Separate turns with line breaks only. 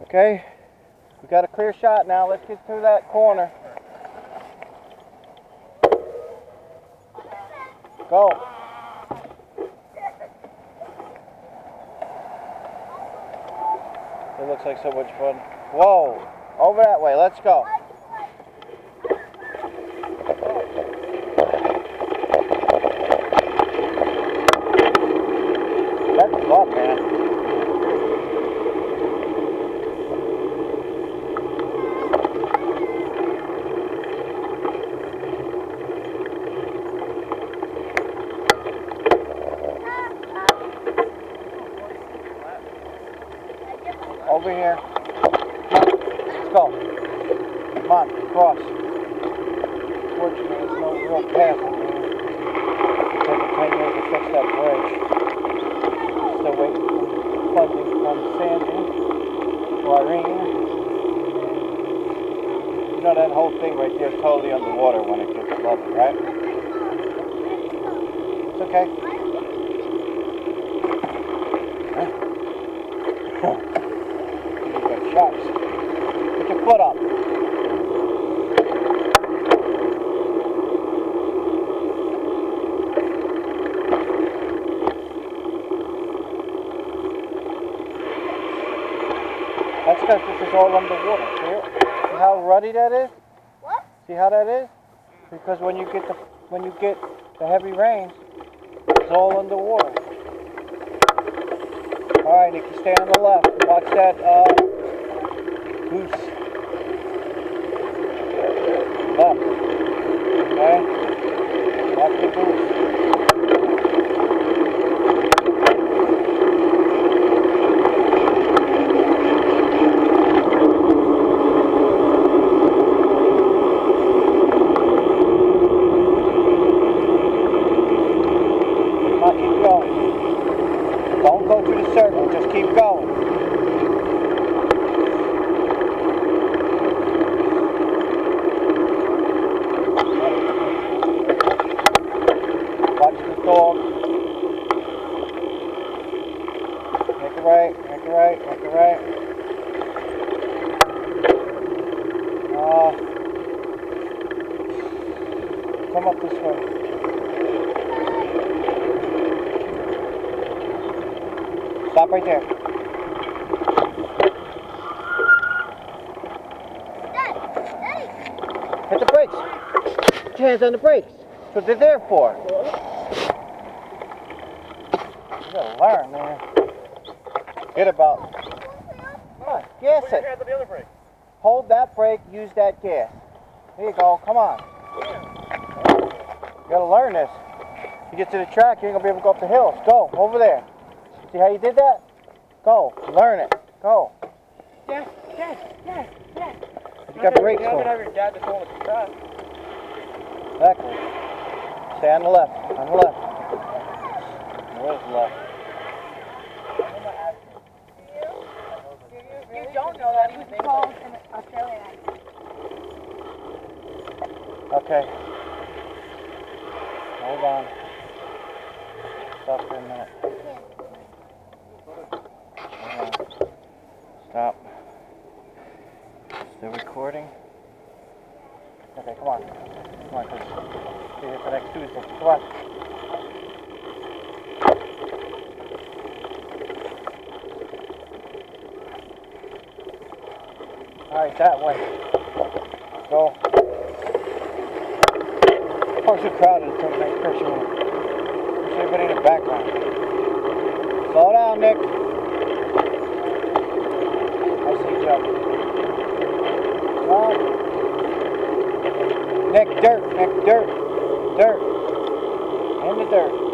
Okay, we got a clear shot now. Let's get through that corner. Go. It looks like so much fun. Whoa, over that way. Let's go. That's fun, man. Over here. Let's go. Come on, cross. Fortunately, there's no real path in here. It's taking 10 years to fix that bridge. Still waiting for funding from Sandy or Irene. You know that whole thing right there is totally underwater when it gets flooded, right? It's okay. Shots. Put your foot up. That's because this is all underwater. See how ruddy that is?
What?
See how that is? Because when you get the heavy rains, it's all underwater. All right, Nikki, stay on the left. Watch that. Goose. Left. Okay? Watch the goose. Come on, keep going. Don't go through the circle, just keep going. Dog. Make it right, make it right, make it right. Come up this way. Stop right there.
Daddy!
Hit the brakes. Put your hands on the brakes. That's what they're there for. You gotta learn, man. Get about. Come on, gas it.
The other brake.
Hold that brake, use that gas. There you go, come on. You gotta learn this. You get to the track, you ain't gonna be able to go up the hills. Go, over there. See how you did that? Go, learn it. Go.
Yes.
You got brakes
for.
for.
Have your dad just hold the track.
Exactly. Stay on the left, on the left. Where's the left?
You don't know that he was called in Australian accent.
Okay. Hold on. Stop for a minute. Hold on. Stop. Still recording? Okay, come on. Come on, Chris. See you for next Tuesday. Come on. Alright, that way. Go. Cars are crowded until the next picture. There's everybody in the background. Slow down, Nick. I see you jump. Come on. Nick, dirt, Nick, dirt. Dirt. In the dirt.